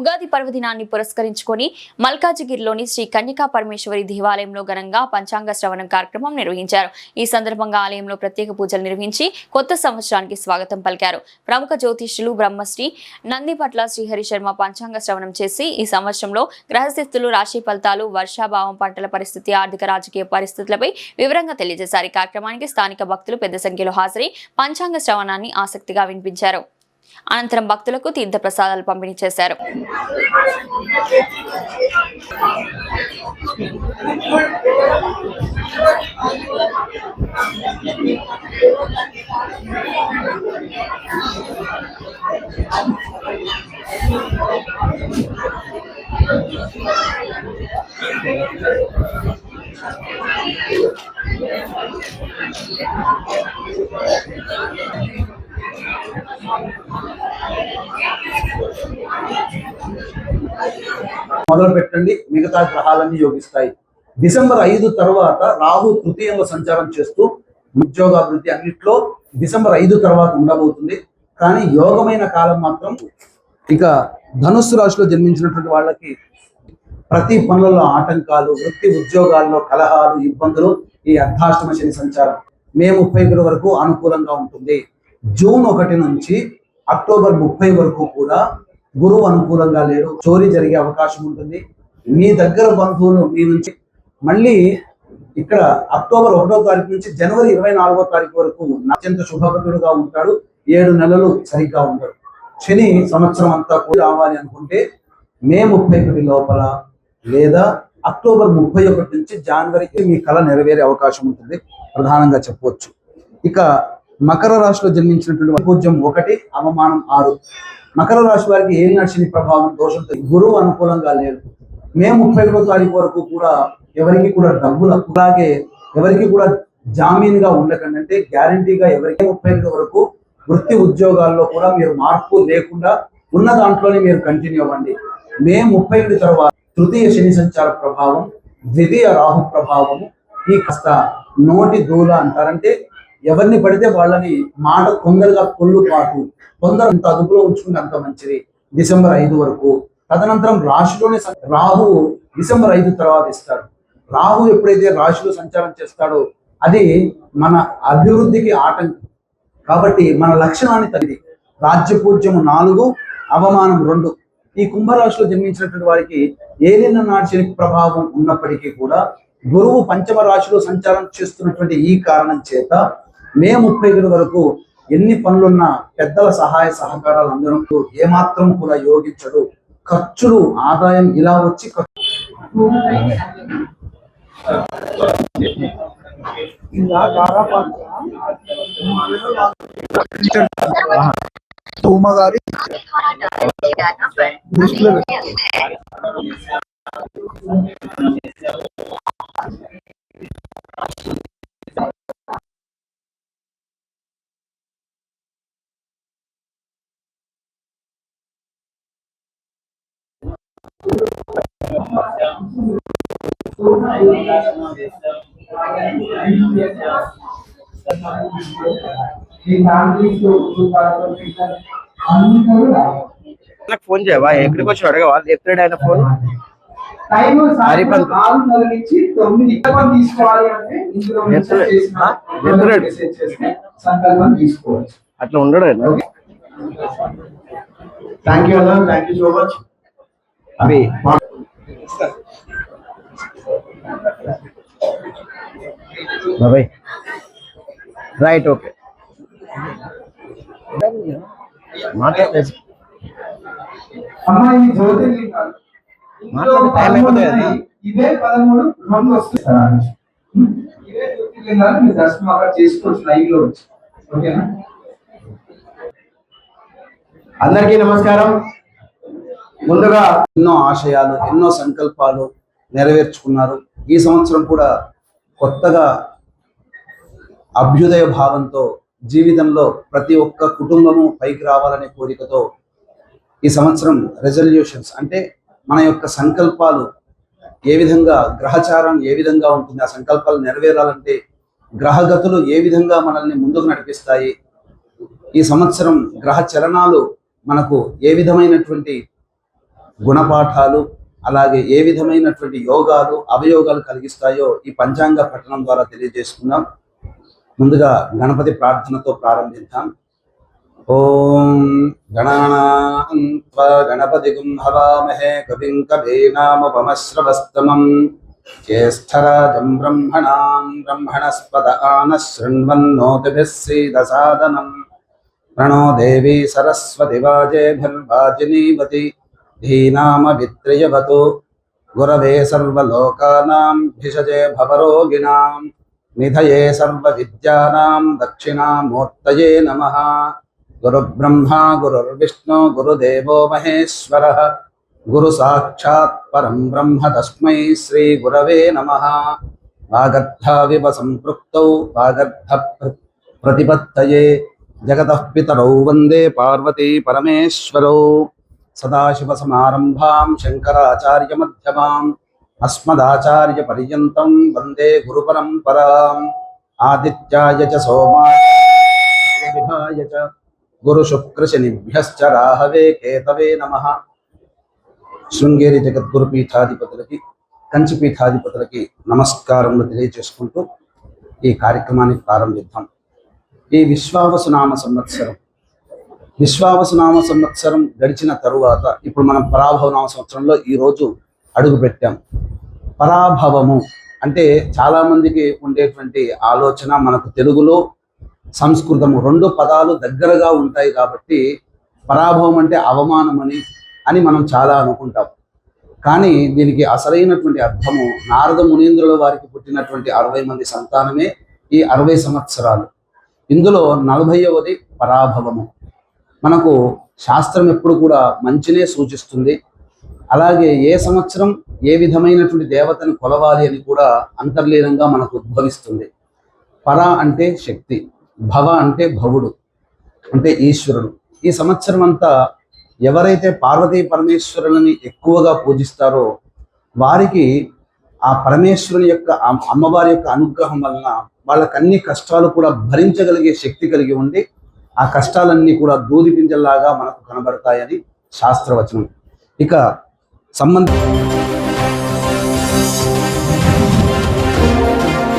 ఉగాది పర్వదినాన్ని పురస్కరించుకొని మల్కాజిగిరిలోని శ్రీ కన్యకా పరమేశ్వరి దేవాలయంలో ఘనంగా పంచాంగ శ్రవణం కార్యక్రమం నిర్వహించారు. ఈ సందర్భంగా ఆలయంలో ప్రత్యేక పూజలు నిర్వహించి కొత్త సంవత్సరానికి స్వాగతం పలికారు. ప్రముఖ జ్యోతిష్యులు బ్రహ్మశ్రీ నందిపట్ల శ్రీహరి శర్మ పంచాంగ శ్రవణం చేసి ఈ సంవత్సరంలో గ్రహస్థితులు, రాశి ఫలితాలు, వర్షాభావం, పంటల పరిస్థితి, ఆర్థిక రాజకీయ పరిస్థితులపై వివరంగా తెలియజేశారు. ఈ కార్యక్రమానికి స్థానిక భక్తులు పెద్ద సంఖ్యలో హాజరై పంచాంగ శ్రవణాన్ని ఆసక్తిగా వినిపించారు. అనంతరం భక్తులకు తీర్థ ప్రసాదాలు పంపిణీ చేశారు. మొదలు పెట్టండి, మిగతా గ్రహాలన్నీ యోగిస్తాయి. డిసెంబర్ 5 తర్వాత రాహు తృతీయంలో సంచారం చేస్తూ ఉద్యోగాభివృద్ధి అన్నిట్లో డిసెంబర్ 5 తర్వాత ఉండబోతుంది. కానీ యోగమైన కాలం మాత్రం ఇక ధనుస్సు రాశిలో జన్మించినటువంటి వాళ్ళకి ప్రతి పనులలో ఆటంకాలు, వృత్తి ఉద్యోగాల్లో కలహాలు, ఇబ్బందులు ఈ అర్ధాష్టమ శని సంచారం మే 31 వరకు అనుకూలంగా ఉంటుంది. జూన్ 1 నుంచి అక్టోబర్ 30 వరకు కూడా గురువు అనుకూలంగా లేడు. చోరీ జరిగే అవకాశం ఉంటుంది. మీ దగ్గర బంధువులు మీ నుంచి మళ్ళీ ఇక్కడ అక్టోబర్ 1వ తారీఖు నుంచి జనవరి 24వ తారీఖు వరకు అత్యంత శుభకరుడుగా ఉంటాడు. 7 నెలలు సరిగ్గా ఉంటాడు. శని సంవత్సరం అంతా కూడా రావాలి అనుకుంటే మే 31 లోపల లేదా అక్టోబర్ 31 నుంచి జనవరికి మీ కళ నెరవేరే అవకాశం ఉంటుంది ప్రధానంగా చెప్పవచ్చు. ఇక మకర రాశిలో జన్మించినటువంటి పూజ్యం 1, అవమానం 6. మకర రాశి వారికి ఏలినాటి శని ప్రభావం దోషంతో గురువు అనుకూలంగా లేరు. మే 31వ తారీఖు వరకు కూడా ఎవరికి కూడా డబ్బులు, అలాగే ఎవరికి కూడా జామీన్గా ఉండకండి, అంటే గ్యారంటీగా ఎవరికి 31 వరకు వృత్తి ఉద్యోగాల్లో కూడా మీరు మార్పు లేకుండా ఉన్న దాంట్లోనే మీరు కంటిన్యూ అవ్వండి. మే 31 తర్వాత తృతీయ శని సంచార ప్రభావం, ద్వితీయ రాహు ప్రభావము, ఈ కాస్త నోటి దూల అంటారంటే ఎవరిని పడితే వాళ్ళని మాట తొందరగా కొల్లుపాటు, తొందర అంత అదుపులో ఉంచుకుంటే అంత మంచిది డిసెంబర్ 5 వరకు. తదనంతరం రాశిలోనే రాహు డిసెంబర్ 5 తర్వాత ఇస్తాడు. రాహు ఎప్పుడైతే రాశిలో సంచారం చేస్తాడో అది మన అభివృద్ధికి ఆటంకం. కాబట్టి మన లక్షణాన్ని తల్లిది. రాజ్యపూజ్యము 4, అవమానం 2. ఈ కుంభరాశిలో జన్మించినటువంటి వారికి ఏలిన నాటి శని ప్రభావం ఉన్నప్పటికీ కూడా గురువు పంచమ రాశిలో సంచారం చేస్తున్నటువంటి ఈ కారణం చేత మే 31 వరకు ఎన్ని పనులున్నా పెద్దల సహాయ సహకారాలు అందరూ ఏమాత్రం కూడా యోగించడు. ఖర్చులు, ఆదాయం ఇలా వచ్చి ఫోన్ చేయవా? ఎక్కడికి వచ్చి అడగ వాళ్ళు ఎప్పుడు ఆయన ఫోన్ అట్లా ఉండడు. థ్యాంక్ యూ అన్న, థ్యాంక్ యూ సో మచ్. అవి బాబాయ్ రైట్, ఓకే మాట్లాడే అమ్మాయి జ్యోతిర్లింగాలు ఇదే 13 2 వస్తాయి. ఇదే జ్యోతిర్లింగాలు మీరు దర్శనం అక్కడ చేసుకోవచ్చు లైవ్ లో వచ్చి. ఓకేనా? అందరికీ నమస్కారం. ముందుగా ఎన్నో ఆశయాలు, ఎన్నో సంకల్పాలు నెరవేర్చుకున్నారు. ఈ సంవత్సరం కూడా కొత్తగా అభ్యుదయ భావంతో జీవితంలో ప్రతి ఒక్క కుటుంబము పైకి రావాలనే కోరికతో ఈ సంవత్సరం రెజల్యూషన్స్ అంటే మన యొక్క సంకల్పాలు ఏ విధంగా, గ్రహచారం ఏ విధంగా ఉంటుంది, ఆ సంకల్పాలు నెరవేరాలంటే గ్రహగతులు ఏ విధంగా మనల్ని ముందుకు నడిపిస్తాయి, ఈ సంవత్సరం గ్రహ చలనాలు మనకు ఏ విధమైనటువంటి గుణపాఠాలు, అలాగే ఏ విధమైనటువంటి యోగాలు అవయోగాలు కలిగిస్తాయో ఈ పంచాంగ పఠనం ద్వారా తెలియజేసుకుందాం. ముందుగా గణపతి ప్రార్థనతో ప్రారంభిద్దాం. ఓం గణానాం త్వా గణపతిగుం హవామహే కవిం కవీనాముపమశ్రవస్తమం జ్యేష్ఠరాజం బ్రహ్మణస్పద ఆనః శృణ్వన్నోతిభిः శ్రీదసాదనం ప్రణో దేవీ సరస్వతి వాజేభిర్వాజినీవతి ధీనామవిత్రియవతు గురవే సర్వలోకానాం భిషజే భవరోగిణాం నిధయే సర్వవిద్యానాం దక్షిణామూర్తయే నమః. గురుబ్రహ్మా గురుర్విష్ణు గురుదేవో మహేశ్వరః గురు సాక్షాత్ పరం బ్రహ్మ తస్మై శ్రీ గురవే నమః. వాగర్థావివ సంపృక్తౌ వాగర్థ ప్రతిపత్తయే జగతః పితరౌ వందే పార్వతీ పరమేశ్వరౌ. సదాశివసమారంభాం శంకరాచార్య మధ్యమాం అస్మదాచార్య పర్యంతం వందే గురు పరంపరాం. ఆదిత్యాయ చ సోమాయ చ గురు శుక్ర శనిభ్యశ్చ రాహవే కేతవే నమః. శృంగేరి జగద్గురు పీఠాధిపతులకి, కంచి పీఠాధిపతులకి నమస్కారములు తెలియజేసుకుంటూ ఈ కార్యక్రమాన్ని ప్రారంభిద్దాం. ఈ విశ్వావసునామ సంవత్సరం గడిచిన తరువాత ఇప్పుడు మనం పరాభవనామ సంవత్సరంలో ఈరోజు అడుగు పెట్టాం. పరాభవము అంటే చాలా మందికి ఉండేటువంటి ఆలోచన, మనకు తెలుగులో సంస్కృతము రెండు పదాలు దగ్గరగా ఉంటాయి కాబట్టి పరాభవం అంటే అవమానం అని మనం చాలా అనుకుంటాం. కానీ దీనికి అసలైనటువంటి అర్థము నారద మునీంద్రుల వారికి పుట్టినటువంటి 60 మంది సంతానమే ఈ 60 సంవత్సరాలు. ఇందులో 40వది పరాభవము. మనకు శాస్త్రం ఎప్పుడు కూడా మంచినే సూచిస్తుంది. అలాగే ఏ సంవత్సరం ఏ విధమైనటువంటి దేవతను కొలవాలి అని కూడా అంతర్లీనంగా మనకు ఉద్భవిస్తుంది. పర అంటే శక్తి, భవ అంటే భవుడు అంటే ఈశ్వరుడు. ఈ సంవత్సరం అంతా ఎవరైతే పార్వతీ పరమేశ్వరులని ఎక్కువగా పూజిస్తారో వారికి ఆ పరమేశ్వరుని యొక్క అమ్మవారి యొక్క అనుగ్రహం వలన వాళ్ళకి అన్ని కష్టాలు కూడా భరించగలిగే శక్తి కలిగి ఉండి ఆ కష్టాలన్నీ కూడా దూది పింజల్లాగా మనకు కనబడతాయని శాస్త్రవచనం. ఇక సంబంధ